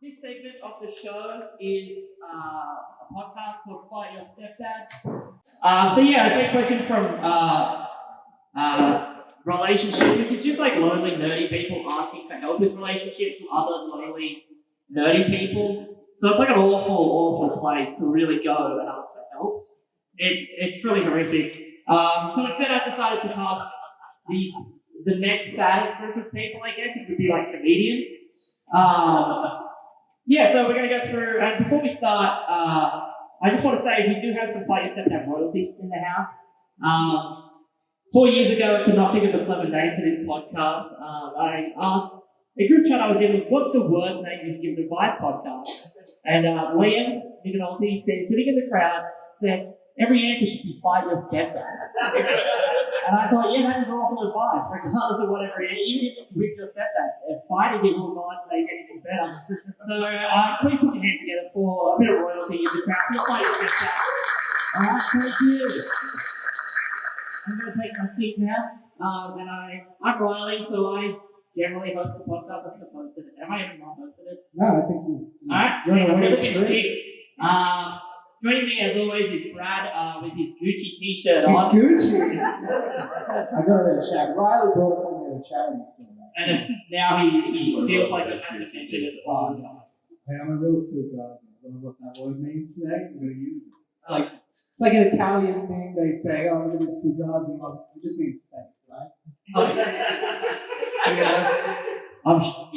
This segment of the show is a podcast called Your Stepdad. I take questions from relationships, which is just like lonely, nerdy people asking for help with relationships from other lonely, nerdy people. So it's like an awful place to really go and ask for help. It's truly horrific. So instead, I've decided to cast the next status group of people, I guess, it would be like comedians. So we're going to go through, and before we start, I just want to say we do have some Your Stepdad royalty in the house. 4 years ago, I could not think of a clever name for this podcast. I asked a group chat I was in, what's the worst name you can give an advice podcast? And Liam, Niconolte, sitting in the crowd, said, every answer should be Fight Your Stepdad. And I thought, yeah, that is awful advice, regardless of whatever it is, even if it's with your stepdad. Fighting it will not make anything better. So, please put your hands together for a bit of royalty in the crowd. You'll fight your stepdad. Alright, thank you. I'm going to take my seat now. I'm Riley, so I generally host the podcast. I think I've hosted it. Am I even not hosted it? No, I think you. Alright, You're on I'm the going right to street. Joining me, as always, is Brad with his Gucci t-shirt on. It's Gucci. I got it at a charity. Riley brought it for me at a charity store. And now he feels like he's had attention as well. Hey, I'm a real fugazi. I don't know what that word means today. I'm going to use it. It's like an Italian thing. They say, oh, look at this fugazi. It just means fake, right? I'm sure.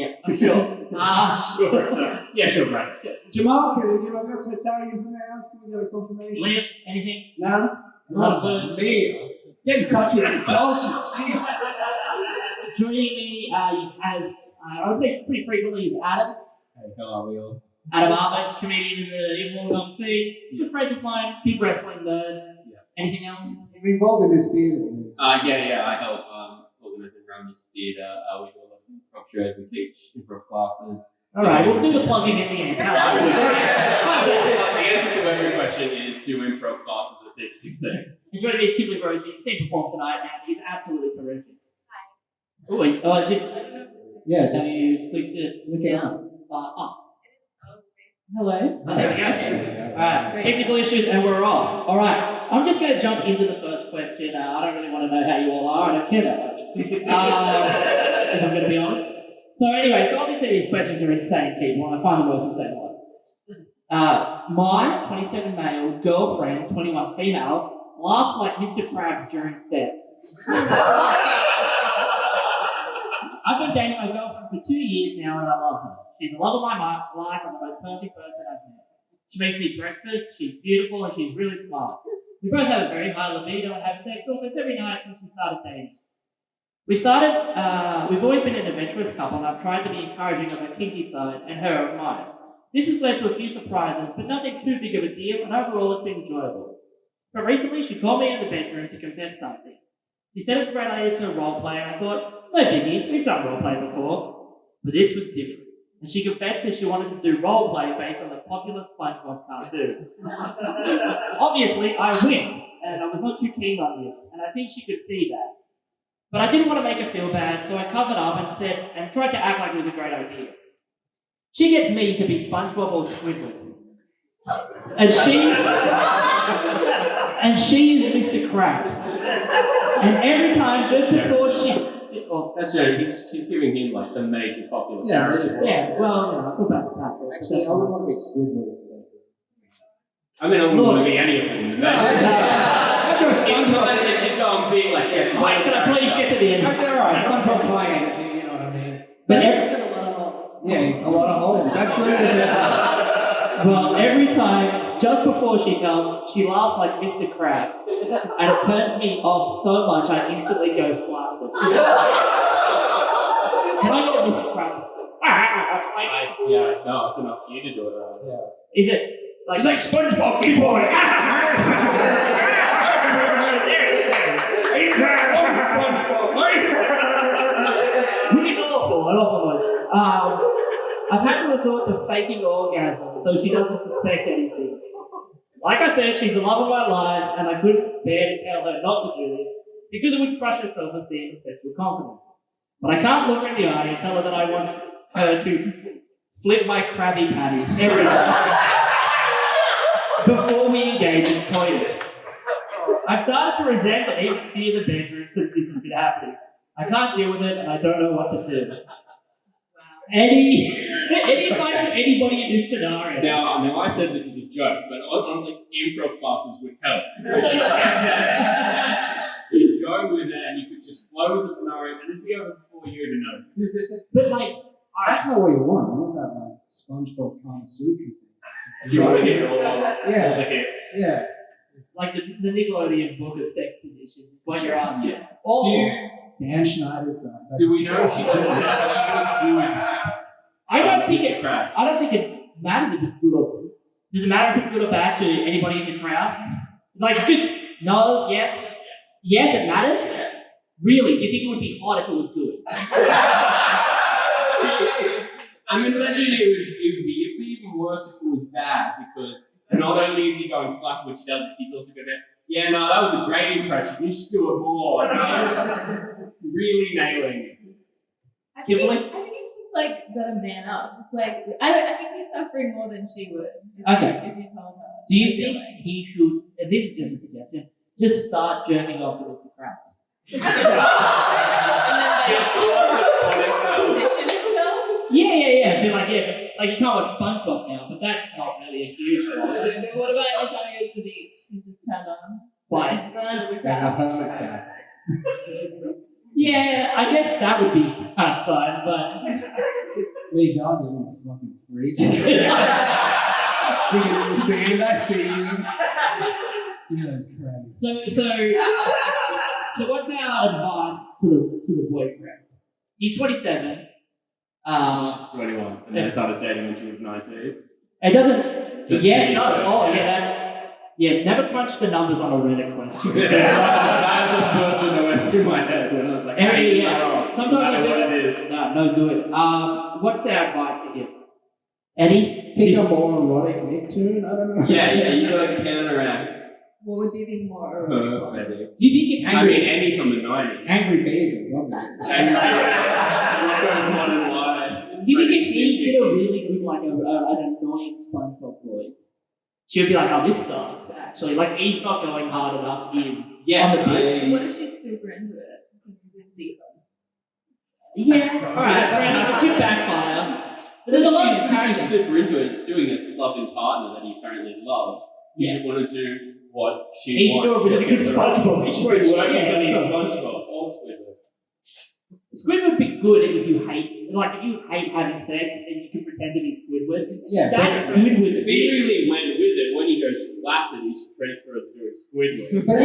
Yeah, sure, Brad. Jamal, can I got some Italians in the house? Can we get a confirmation? Liam, anything? No? Not me. Get in touch with the culture, please. Joining me as I would say pretty frequently is Adam. Hey, how are we all? Adam Armitt, comedian in the Wollongong scene. Good friends of mine, big wrestling nerd. Yeah. Anything else? You're involved in this theatre. Yeah, I help organise and run this theatre. We do a lot of improv shows, we teach improv classes. Alright, we'll do the plugging in the end. The answer to every question is do improv classes at 16. And joining me is Kimberly Rose. You've seen perform tonight, and he's absolutely terrific. Hi. Oh, is it? Yeah, Have you clicked it? look it up. Hello. Oh, there we go. Alright, technical issues, and we're off. Alright, I'm just going to jump into the first question. I don't really want to know how you all are. I don't care that much. If I'm going to be honest. So obviously these questions are insane, people, and I find the most insane ones. My 27 male girlfriend, 21 female, laughs like Mr. Krabs during sex. I've been dating my girlfriend for 2 years now, and I love her. She's the love of my life and the most perfect person I've met. She makes me breakfast, she's beautiful, and she's really smart. We both have a very high libido and have sex almost every night since we started dating. We've always been an adventurous couple, and I've tried to be encouraging of her kinky side and her of mine. This has led to a few surprises, but nothing too big of a deal, and overall it's been enjoyable. But recently, she called me in the bedroom to confess something. She said it's related to a role play, and I thought, no biggie, we've done role play before. But this was different. And she confessed that she wanted to do role play based on the popular SpongeBob cartoon. Obviously, I winced, and I was not too keen on this, and I think she could see that. But I didn't want to make her feel bad, so I covered up and tried to act like it was a great idea. She gets me to be SpongeBob or Squidward. And she is Mr. Krabs. And every time, just before she... That's she's giving him like the major popular character. Yeah, well, I feel bad for Patrick. Actually, I would want to be Squidward. I wouldn't want to be any of them. She's going big like that. Wait, can I please get to the end? Okay, alright, SpongeBob's high energy, you know what I mean? But He's a lot of holes. That's good. Well, every time, just before she comes, she laughs like Mr. Krabs. And it turns me off so much, I instantly go flaccid. Can I get Mr. Krabs? No, it's enough for you to do it. Yeah. Is it? It's like SpongeBob, big boy! Which is awful, an awful noise. I've had to resort to faking orgasms so she doesn't suspect anything. Like I said, she's the love of my life, and I couldn't bear to tell her not to do this because it would crush her self-esteem and sexual confidence. But I can't look her in the eye and tell her that I want her to flip my Krabby Patties every day before we engage in coitus. I started to resent and even fear the bedroom since this has been happening. I can't deal with it and I don't know what to do. Any advice to anybody in this scenario? Now I said this is a joke, but honestly, improv classes would help. You go with it and you could just flow with the scenario and it'd be over before you even know. But like, That's not what you want. You want that like SpongeBob Kama Sutra thing. You want to get all Yeah. the hits. Yeah. like the Nickelodeon book of sex positions, what you're asking. Yeah. Or, Dan Schneider's done. Do we know if she does that? She would I don't think it crabs. I don't think it matters if it's good or bad. Does it matter if it's good or bad to anybody in the crowd? Like, just no, yes. Yes, it matters? Really? Do you think it would be hot if it was good? I mean, imagine it would be even worse if it was bad, because not only is he going flat, which he does, he's also going to, yeah, no, that was a great impression. You should do it more. It's really nailing it. I think it's just like gotta man up. Just like I think he's suffering more than she would. If you told her. Do you think he should, and this is just a suggestion, just start jerking off to Mr. Krabs? Condition himself? Yeah. Be like, like you can't watch SpongeBob now, but that's not really a huge one. What about every time he goes to the beach? He just turned on. Why? There's a hermit crab. Yeah, I guess that would be outside, but Where you going, you little fucking freak? Digging in the sand, I see you. You know those crabs. so what's our advice to the boyfriend? He's 27. She's 21, and they started dating when she was 19. It doesn't. So Yeah, it does. so, Oh, yeah, never crunch the numbers on a Reddit question. That was the first thing that went through my head when I was like, hey, Sometimes no matter what it is. No good. What's our advice to him? Eddie? Pick a more erotic nicktoon? I don't know. Yeah, you gotta counteract. What would be more? Perfect. Do you think if I mean, Andy from the 90s. Angry Beavers, obviously. Angry Beavers. Rocco's Modern Life. do you think if he did a really good, like, an annoying SpongeBob voice, she would be like, oh, this sucks, actually. Like, he's not going hard enough in. Yeah, on the beat. What if she's super into it? Deeper. Yeah, alright, fair enough. It could backfire. But there's a lot of If she's character. super into it, it's doing it for loving partner that he apparently loves. He should want to do what she He should do wants. a really good SpongeBob. He should be working on his Yeah. SpongeBob or Squidward. Squidward would be good if you hate having sex and you can pretend to be Squidward. Yeah, That's but- Squidward. If he really went with it, when he goes flaccid, he should transfer it to do a Squidward. But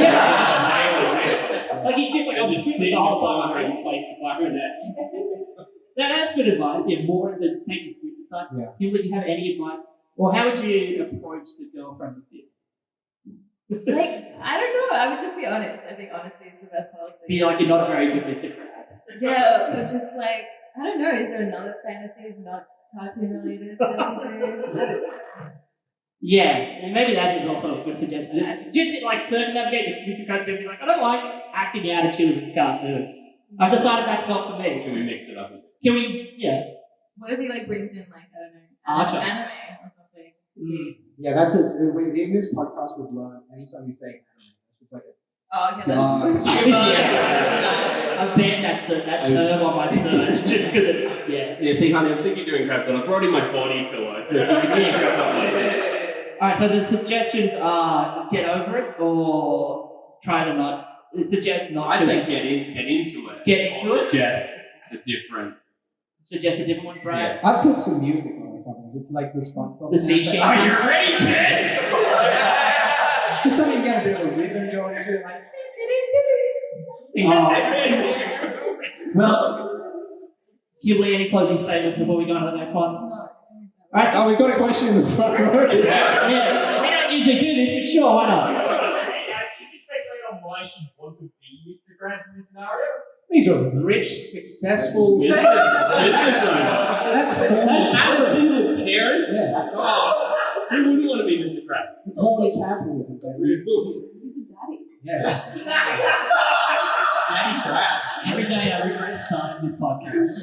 Like he's just like, And I'm just just sit the in the whole bar time and play clarinet. That's good advice. Yeah, more of the take the Squidward side. Yeah. Would you have any advice? Or how would you approach the girlfriend with this? Like, I don't know. I would just be honest. I think honesty is the best policy. Be like, you're not very good Mr. Krabs. Yeah, but just like, I don't know. Is there another fantasy not cartoon related that we do? Yeah, and maybe that is also a good suggestion. Just like circumnavigate Mr. Krabs and be like, I don't like acting out of children's cartoon. I've decided that's not for me. Can we mix it up? Can we? Yeah. What if he like brings in like, I don't know, Archer. anime or something? yeah, that's it. In this podcast, we've learned anytime you say anime, it's like Oh, okay. Duh. Yeah. I've banned that term on my search just because it's, Yeah, see, honey, I'm sick of doing crap, but I brought in my body pillow, so if you can just go something like this. Alright, so the suggestions are get over it or try to not, suggest not I'd to. say get into it. Get into Or it? Suggest a different. Suggest a different one, Brad. I'd put some music on or something, just like the SpongeBob. The sea soundtrack. shanty. Are you ready, Jess? Just something you get a bit of a rhythm going to, like. Well, Kimberly, any closing statements before we go on to the next one? Alright, so Oh, we've got a question in the front row. yeah, we don't usually do this, but sure, why not? Can you speculate on why she wants to be Mr. Krabs in this scenario? These are rich, successful. Business owner. That's Not a single parent? Yeah, Oh, who wouldn't want to be Mr. Krabs? it's holy capitalism, baby. He's a daddy. Yeah. Daddy Krabs. Every day I regret starting this podcast.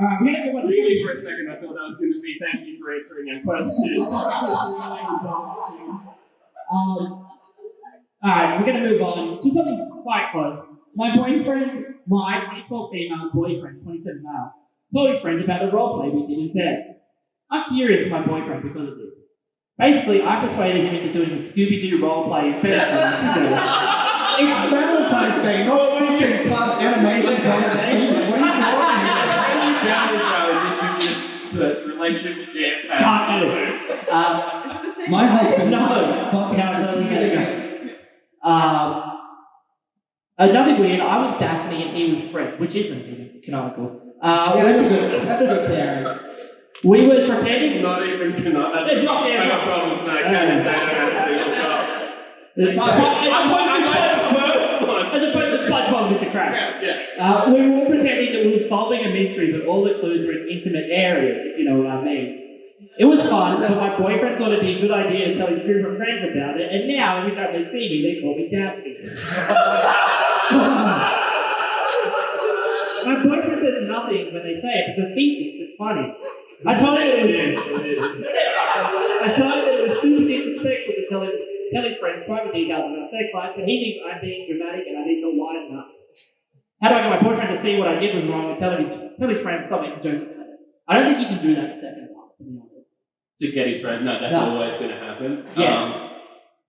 Alright, we're gonna go on to Really, for a second, I thought that was going to be thank you for answering our question. Alright, we're gonna move on to something quite close. My boyfriend, my 24 female boyfriend, 27 male, told his friends about the roleplay we did in bed. I'm furious with my boyfriend because of this. Basically, I persuaded him into doing a Scooby-Doo roleplay in bed for months ago. It's Valentine's Day, not fucking club animation combination. What are you talking about? Did you just search relationship and Tattoo. My husband No, is fucking Another weird, I was Daphne and he was Fred, which isn't really canonical. Yeah, that's a good pairing. We were It's pretending. not even canonical. It's not, yeah, I got problems now. Canon, they don't actually look up. I got the first one. As opposed to SpongeBob with the crack. Yeah. We were all pretending that we were solving a mystery, but all the clues were in intimate areas, if you know what I mean. It was fun, but my boyfriend thought it'd be a good idea to tell his group of friends about it, and now every time they see me, they call me Daphne. My boyfriend says nothing when they say it because he thinks it's funny. I told him it was super disrespectful to tell his friends private details about sex life, but he thinks I'm being dramatic and I need to lighten up. How do I get my boyfriend to see what I did was wrong and tell his friends stop making jokes about it? I don't think you can do that second time, to be honest. To get his friend, no, that's always going to happen. Yeah.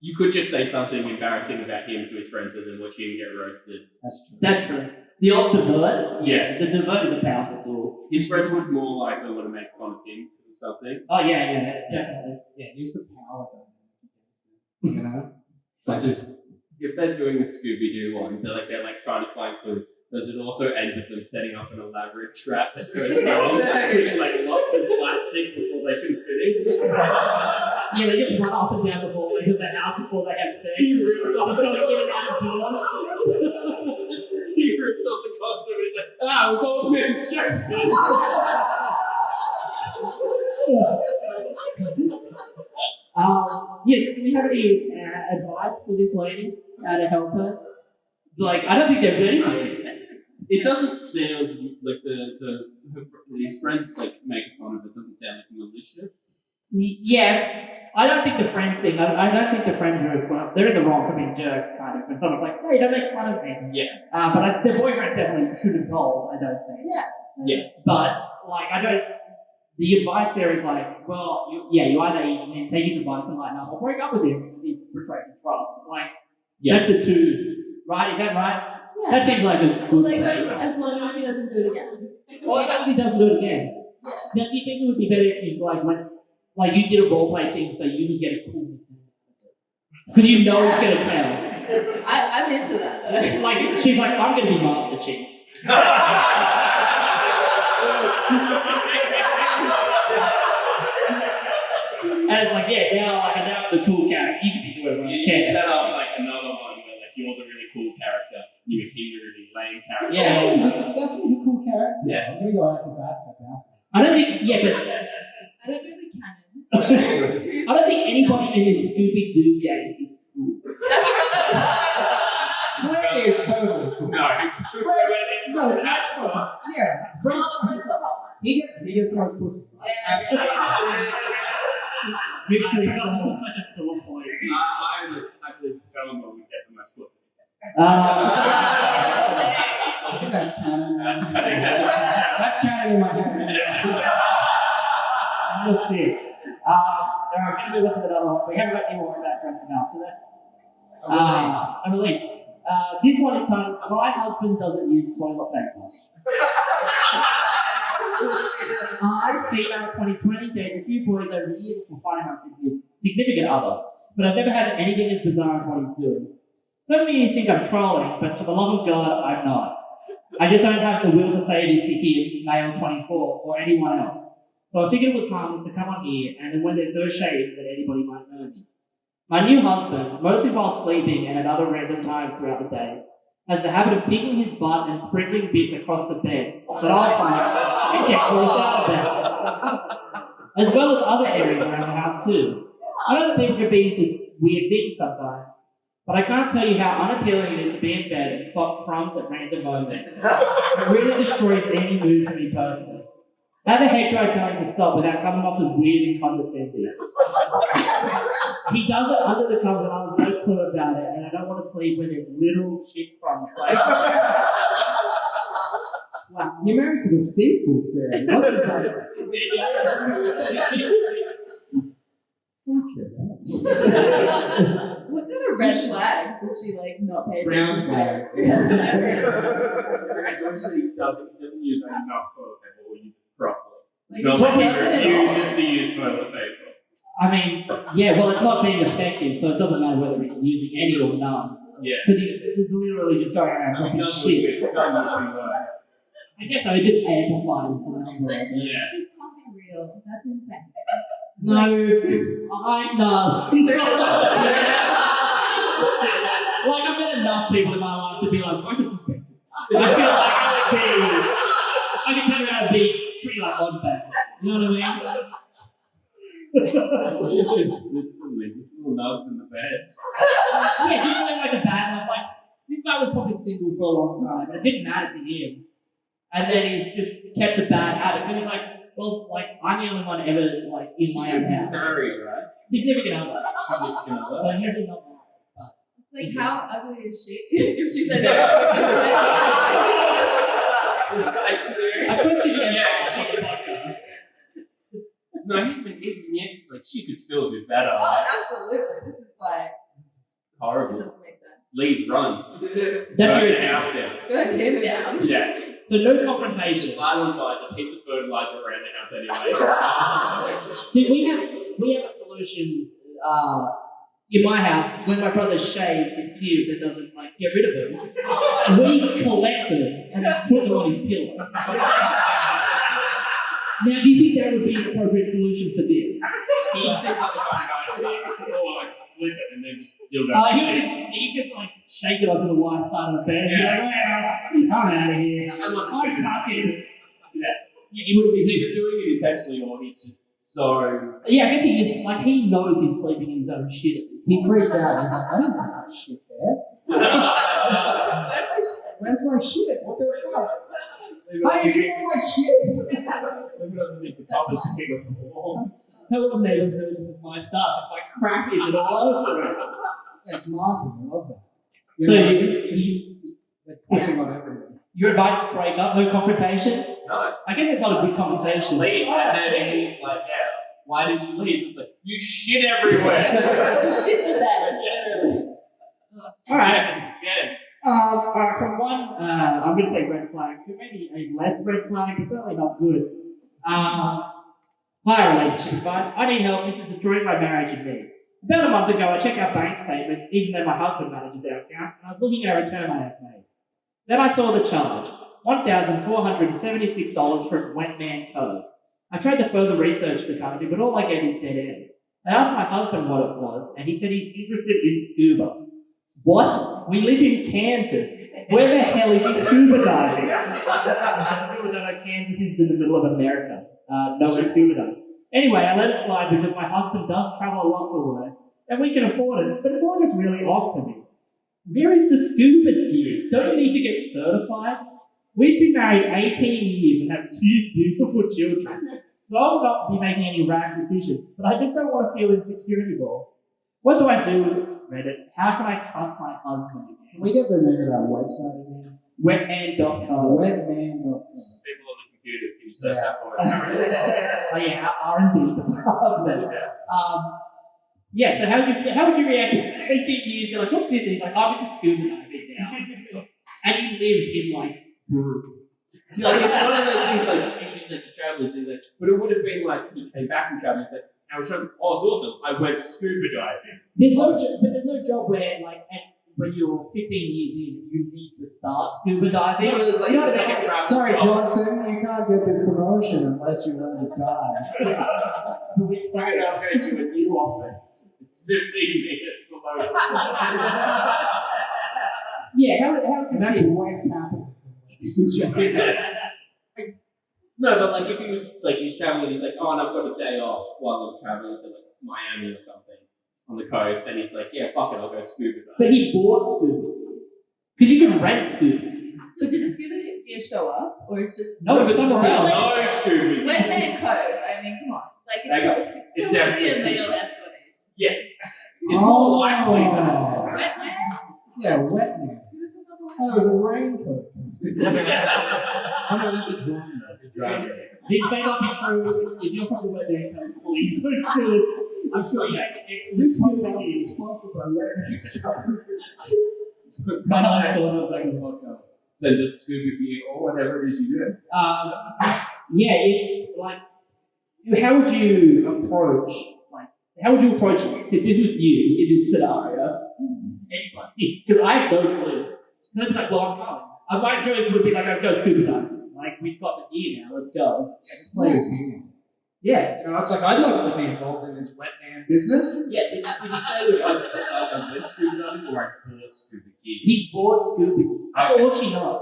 You could just say something embarrassing about him to his friends and then watch him get roasted. That's true. The old divert? Yeah. The divert is a powerful tool. His friends would more likely want to make fun of him or something. Oh, yeah, definitely. Yeah, use the power dynamic against it. You know? That's just, if they're doing the Scooby-Doo one, they're trying to find clues. Does it also end with them setting up an elaborate trap that goes wrong, which lots of slapstick before they can finish? Yeah, they just run up and down the hallways of the house before they have sex. He rips off Trying to get it out of the door. He rips off the condom and he's like, it's all been checked. Yes, do we have any advice for this lady? How to help her? I don't think there's anything. It doesn't sound like these friends make fun of it. Doesn't sound like malicious. Yeah, I don't think the friends thing. I don't think the friends are they're in the wrong for being jerks, kind of. When someone's like, "Hey, don't make fun of me." Yeah. But the boyfriend definitely should have told. I don't think. Yeah. But I don't. The advice there is you either take his advice and lighten up, or break up with him if he betrays your trust. That's the two. Right? Is that right? Yeah. That seems like a good take. As long as he doesn't do it again. Or as long as he doesn't do it again. Now, do you think it would be better if you you did a role play thing so you could get a cool because you know he's gonna tell. I'm into that though. She's like, I'm gonna be Master Chief. And it's now I'm the cool character. You can be whoever you You can. set up another one where you're the really cool character, you make him the really lame character. Yeah. Daphne's a cool character. Yeah. I'm gonna go out to bat for Daphne. I don't think, I don't know the canon. I don't think anybody in this Scooby-Doo game is cool. Freddy is totally cool. No. No, that's fine. Yeah. Fred's he gets the most pussy. Mystery solved. Such a sore point. I believe Bellamont would get the most pussy. I think that's canon. That's cutting That's canon in my head. Let's see. Alright, we're going to move on to another one. We haven't got any more about dressing up, so that's I'm elite. This one is titled, My Husband Doesn't Use Toilet Paper. I'm female 2020, dated a few boys over the years before finding my significant other, but I've never had anything as bizarre as what he's doing. Some of you think I'm trolling, but for the love of God, I'm not. I just don't have the will to say this to him, male 24, or anyone else. So I figured it was harmless to come on here, and then when there's no shade that anybody might know me. My new husband, mostly while sleeping and at other random times throughout the day, has the habit of picking his butt and sprinkling bits across the bed that I find and get grossed out about, as well as other areas around the house too. I know that people can be into weird things sometimes, but I can't tell you how unappealing it is to be in bed and spot crumbs at random moments. It really destroys any mood for me personally. How the heck do I tell him to stop without coming off as weird and condescending? He does it under the covers and I have no clue about it, and I don't want to sleep with his little shit crumbs. Like, Wow. You're married to the fecal fairy. What is that? Okay. What kind of red flags does she like not pay Brown attention to? flags. Actually, he doesn't use enough toilet paper or use it properly. Like, No, he he doesn't at all. refuses to use toilet paper. I mean, yeah, well, it's not being effective, so it doesn't matter whether he's using any or none. Yeah. Because he's literally just going around He dropping does shit. it usually works. I guess so, it just amplifies the number of it. Yeah. This can't be real. That's insane. No, I know. Like, I've met enough people in my life to be like, I can suspect it. I feel like I can turn around and be pretty like odd facts. You know what I mean? Just consistently, just little nubs in the bed. Yeah, just doing like a bad enough. Like, this guy was probably single for a long time, and it didn't matter to him. And then he just kept the bad habit. And he's like, well, like, I'm the only one ever, like, in my own house. Married, right? Significant other. Significant So other. usually not married. It's like, how ugly is she? If she said no. I swear. I put you Yeah, on the podcast. No, even yet, like, she could still do better. Oh, absolutely. This is like, This is it horrible. doesn't make sense. Leave, run. That's Burn your the house down. Burn him down. Yeah. So no Just confrontation. light on fire, just heaps of fertilizer around the house anyway. See, we have a solution in my house. When my brother shaves his pubes and doesn't like get rid of them, we collect them and then put them on his pillow. Now, do you think that would be an appropriate solution for this? He seems like the kind of guy who will like flip it and then just still go. He just like shake it onto the wife's side of the bed and be like, well, I'm out of here. I'm tucking. Yeah. Yeah, he wouldn't Is be. he doing it intentionally or he's just so. Yeah, I guess he is. Like, he knows he's sleeping in his own shit. He freaks out. He's like, I didn't put that shit there. That's my shit. Where's my shit? What the fuck? Leave How it did you know my shit? underneath the covers to keep us warm. Tell the neighbors that this is my stuff. If I crack it, it's all over it. It's marketing. I love that. So know, you- just pissing on everything. Your advice to break up, no confrontation? No. I guess it's not a good conversation. Leave. And then he's like, yeah, why did you leave? It's like, you shit everywhere. You shit the bed. Alright. Yeah. From one, I'm going to say red flag to maybe a less red flag, it's certainly not good. My relationship advice. I need help. This is destroying my marriage and me. About a month ago, I checked our bank statements, even though my husband manages our account, and I was looking at a return I had made. Then I saw the charge, $1,476 from Wetman Cove. I tried to further research the company, but all I get is dead ends. I asked my husband what it was, and he said he's interested in scuba. What? We live in Kansas. Where the hell is he scuba diving? People don't know Kansas is in the middle of America. Nowhere scuba diving. Anyway, I let it slide because my husband does travel a lot for work, and we can afford it, but it's all just really off to me. Where is the scuba gear? Don't you need to get certified? We've been married 18 years and have 2 beautiful children. So I will not be making any rash decisions, but I just don't want to feel insecure anymore. What do I do, Reddit? How can I trust my husband Can again? we get the name of that website again? Wetman.com. Wetman.com. People on the computers can you search that for us? Oh yeah, R&D department. Yeah, so how would you react if 18 years, you're like, what's this? And he's like, I'm into scuba diving now. And you lived in like, Like, it's one of those things like, she's like, you travel, so like, but it would have been like, he came back from traveling, and said, I was traveling, oh, it's awesome, I went scuba diving. there's no job where like, when you're 15 years in, you need to start scuba diving. Yeah, but it's like, You know what like I mean? a travel Sorry, job. Johnson, you can't get this promotion unless you learn to dive. But we're so Sorry, I'll go to a new office. It's 15 minutes below. yeah, how And that's white capitalism, ladies and gentlemen. No, but like if he was like he's traveling, he's like, oh, and I've got a day off while I'm traveling to like Miami or something on the coast, and he's like, yeah, fuck it, I'll go scuba diving. But he bought scuba. Because you can rent scuba. Who did the scuba do? Gear show up, or it's just No, it's somewhere else. No Scuba Gear. Wet Man Cove? I mean, come on, like It's it's probably definitely- a male escort. It's more likely that. Oh. Wet Man? Yeah, wet man. Who's another one? Oh, it was a raincoat. I'm not at the drum. This may not be true. If you're from the Wet Man Cove, please don't sue us. I'm sure you make excellent This content. is sponsored by Wet Man. My last thought of the podcast. Send us Scuba Gear or whatever it is you do. How would you approach if this was you in this scenario? Anybody? Because I have no clue. They'd be like, well, I'm going. My joke would be like, I'd go scuba diving. Like, we've got the gear now, let's go. Yeah, just play his game. Yeah. You know, it's like, I'd like to be involved in this wet man business. Yeah, did you say it was I went scuba diving or I bought Scuba Gear? He's bought scuba gear. That's Okay. all she knows.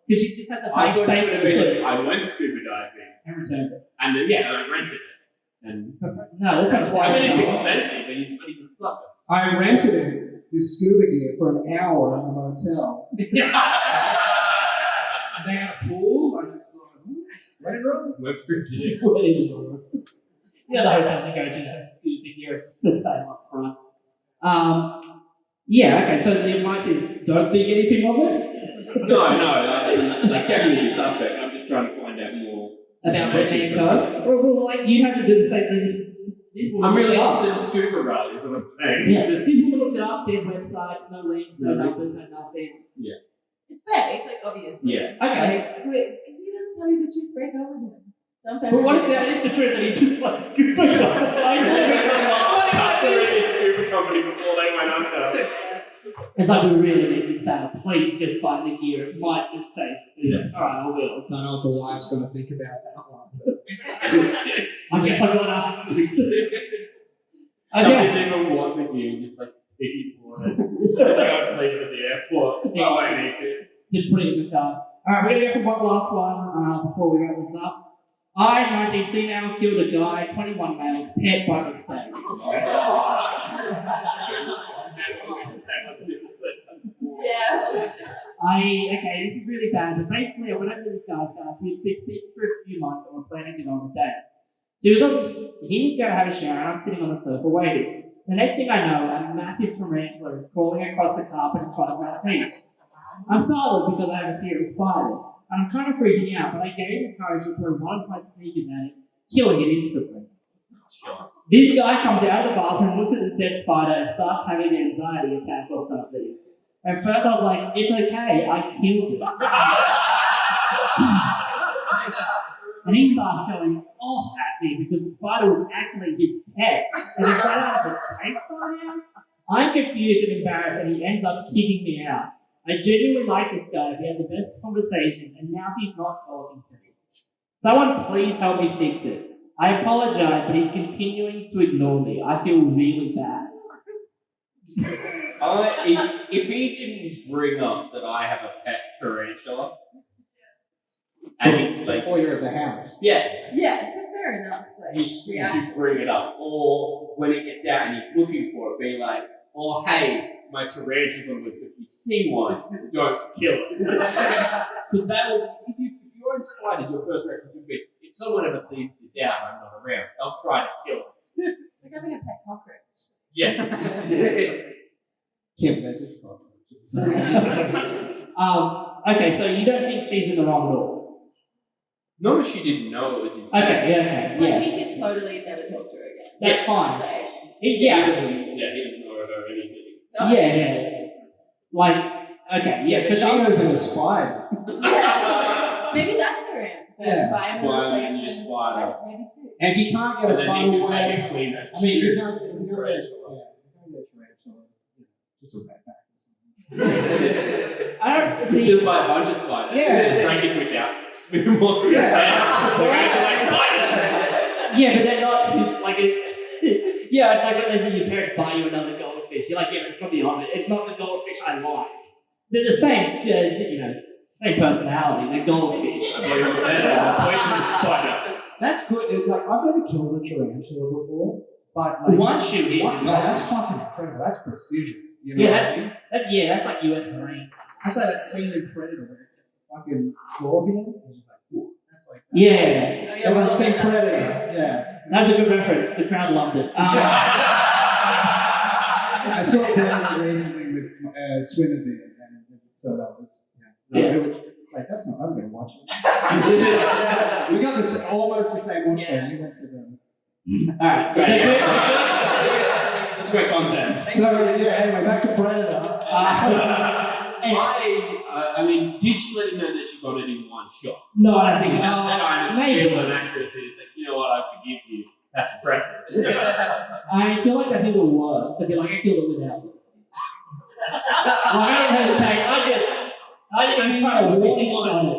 Because she just had the I big thought it would have been statement I went scuba diving and returned it. and then I rented it. And No, that's why I mean it's it's not. expensive, but he's a sucker. I rented it, this scuba gear, for an hour in a motel. They had a pool. I just thought, wedding room? We're pretty. Yeah, the hotels you go to have scuba gear, it's the same up front. Yeah, okay, so the advice is don't think anything of it No, like definitely be suspect. I'm just trying to find out more. about Wet Man Cove. Well, like, you have to do the same thing. This woman I'm really looked it interested up. in scuba rally, is what I'm saying. Yeah, this woman looked it up, dead websites, no links, no numbers, no nothing. It's fake, like obviously. Yeah. Okay. Like, wait, if he doesn't tell you the truth, break up with him. Don't But what if that is the truth that he just like scuba diving? Customer in his scuba company before they went under. It's like, we really need this sale. Please just buy the gear. It might just say, alright, I will. Don't know what the wife's going to think about that one. I guess I'm gonna. Doesn't even want the gear, just like thinking for it. It's like I'm leaving at the airport. Oh, I need this. Just put it in the car. Alright, we're gonna go for one last one before we wrap this up. I, 19 female, killed a guy, 21 males, pet by mistake. Yeah. Okay, this is really bad, but basically I went over to this guy's house. We'd been speaking for a few months and we're planning to go on a date. So he was going to have a shower and I'm sitting on the sofa waiting. The next thing I know, a massive tarantula is crawling across the carpet in front of my feet. I'm startled because I have a fear of spiders, and I'm kind of freaking out, but I gained the courage to throw one of my sneakers at it, killing it instantly. This guy comes out of the bathroom, looks at the dead spider, and starts having an anxiety attack or something. At first I was like, it's okay, I killed it. And he started going off at me because the spider was actually his pet, and he got out of the tank somehow. I'm confused and embarrassed, and he ends up kicking me out. I genuinely like this guy. We had the best conversation, and now he's not talking to me. Someone please help me fix it. I apologize, but he's continuing to ignore me. I feel really bad. If he didn't bring up that I have a pet tarantula, and he, like, Before you're at the house. yeah, Yeah, it's a fair enough. Like, you should reaction. bring it up. Or when it gets out and he's looking for it, be like, oh, hey, my tarantula's on loose. If you see one, don't kill it. Because that will, if you're in spiders, your first reaction would be, if someone ever sees this out and I'm not around, they'll try to kill it. It's like having a pet cockroach. Yeah. Kim, that just got Okay, so you don't think she's in the wrong at all? Not if she didn't know it was his Okay, pet. yeah. Like, he could totally never talk to her again. That's fine. Like, He Yeah. doesn't know her anything. no. Yeah. Like, okay, yeah, But because she knows in a spider. Maybe that's her in. But Yeah. buy him a Buy him a replacement new spider. Maybe two. And if you can't get And a then funnel you can way, make it clean that I mean, if you shit. can't get a Tarantula. tarantula, just a redback or something. I don't see. Just buy a bunch of spiders. Yeah. Just break it out. Spin them all through his Yeah. face. They're actually like spiders. Yeah, but they're not like yeah, it's like when your parents buy you another goldfish. You're like, yeah, but it's from the oven. It's not the goldfish I liked. They're the same, same personality. They're goldfish. Poisonous spider. That's good. It's like, I've never killed a tarantula before, but like, One shoot hit. no, that's fucking incredible. That's precision. You know Yeah, what I mean? That's like US Marine. That's like that scene in Predator where it gets the fucking scorpion. And she's like, whoa, that's like that. Yeah. They were the same predator. Yeah. That's a good reference. The crowd loved it. I saw Predator recently with swimmers in it, and so that was it was like that's not. I'm gonna watch it. We got this almost the same watch though. You went for them. Alright, great. That's great content. So yeah. Anyway, back to Predator. I mean, did she let him know that she got it in one shot? No, I don't think That kind of maybe. skill and accuracy is like, you know what, I forgive you. That's impressive. I feel like I think it would work. To be like, I killed it without it. Like, I didn't hesitate. I didn't even try to warning shot it.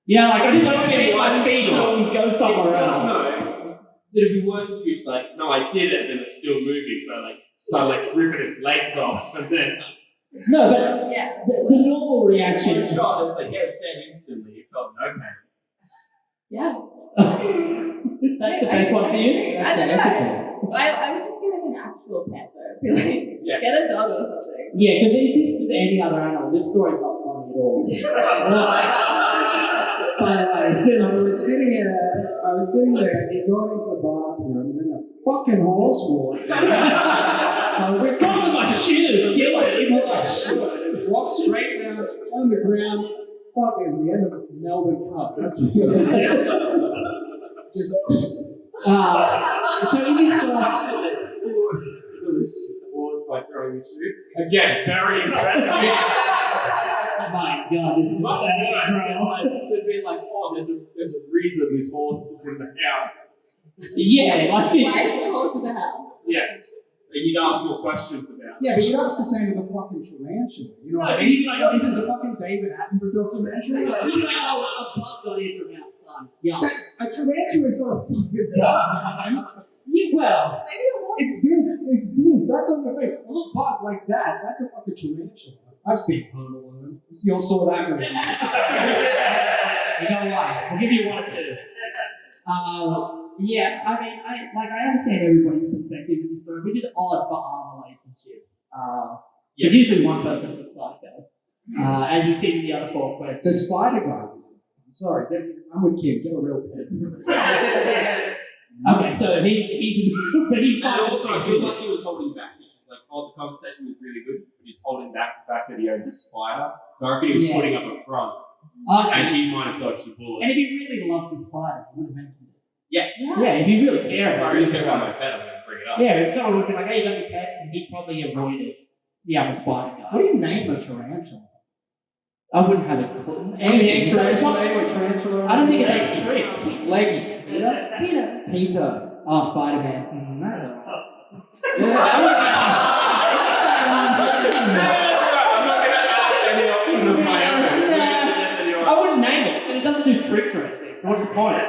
Yeah, like, I didn't want to see my feet so it would go somewhere else. No, it'd be worse if you was like, no, I did it, and it's still moving, so like, start like ripping its legs off, and then. No, but Yeah. the normal reaction. One shot, it was like, yeah, it's dead instantly. You felt no pain. Yeah. That's the best one for you? I don't know. I would just get like an actual pet though. Be like, Yeah. get a dog or something. Yeah, because if this was any other animal, this story's not funny at all. But I was sitting there, and going into the bathroom, and then a fucking horse walks in. So we come with my shoe, kill it. it dropped straight down on the ground, fucking the end of the Melbourne Cup. That's what's just. So in this story, By throwing the shoe. Again, very impressive. my God, this is Much bad worse. trail. Like, they'd be like, oh, there's a reason this horse is in the house. Yeah, like Why is the horse in the house? Yeah. And you'd ask more questions about it. Yeah, but you'd ask the same to the fucking tarantula. You know what I No, mean? you'd be like, What, this is a fucking David Attenborough documentary? Like, you're like, oh, a bug got in from outside. Yeah. a tarantula's not a fucking bug, man. Yeah, well, Maybe a horse. It's this. That's on the face. A little bug like that. That's a fucking tarantula. I've seen Home Alone. You all saw that movie. you know why? I'll give you one or two. Yeah, I mean, I understand everybody's perspective in this story, which is odd for our relationship. Because usually one person's a psycho, as you see in the other four questions. The spider guys. I'm sorry. I'm with Kim. Get a real pen. Okay, so but he's And also, I feel like he was holding back. He was like, oh, the conversation was really good, but he's holding back the fact that he owned a spider. So I reckon he was putting up a front. Okay. And she might have dodged the bullet. And if he really loved the spider, he would have mentioned it. Yeah. Yeah, if you really care If I about really it. care about my pet, I'm going to bring it up. Yeah, if someone would be like, hey, you got any pets? And he'd probably avoid it. Yeah, I'm a spider guy. What do you name a tarantula? I wouldn't have a clue. Any tarantula? Anyway, tarantula. I don't think it takes tricks. Leggy. Peter. Peter. Oh, Spider-Man. That's alright. I'm not going to add any option of my own. I wouldn't name it, and it doesn't do tricks or anything. So what's the point?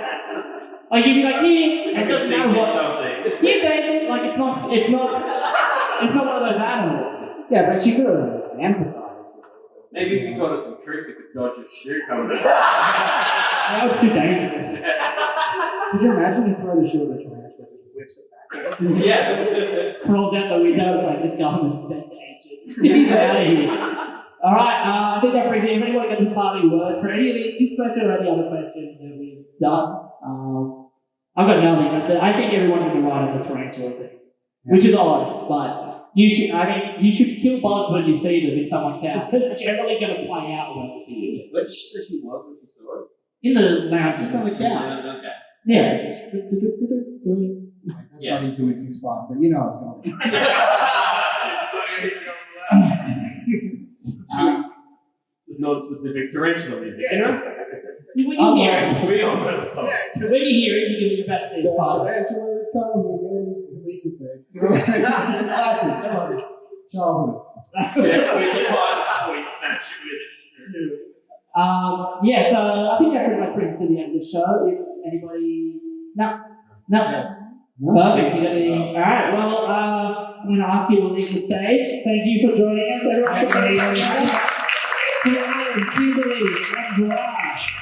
Like you'd be like, here, it doesn't matter what. something. Here, David. Like it's not one of those animals. Yeah, but she could have empathized with it. Maybe if you taught us some tricks, it could dodge a shoe coming out. That was too dangerous. Could you imagine you throw the shoe at the tarantula and it whips it back? Yeah. Crawls out the window. It's like the government's best agent. He's out of here. All right. I think that brings it. If anyone got any party words for any of this question or any other questions that we've done, I've got nothing. I think everyone's going to write on the tarantula thing, which is odd, but you should kill bugs when you see them in someone's house. It's generally going to play out well for you. Where did she say she was when you saw it? In the lounge. Just on the couch. Okay. Yeah. That's not into its spot, but you know it's going to be. Just non-specific tarantula music, you know? When you hear it, We all know the songs. when you hear it, you're about to say The it's fun. tarantula is coming, and it's leaking face. You know what I mean? That's it. Childhood. Yeah, we can find that point, smash it with it. Yeah, so I think that pretty much brings to the end of the show. If anybody, no. Perfect. You got any? All right. Well, I'm going to ask you to leave the stage. Thank you for joining us, everyone. Kimberly, and Josh.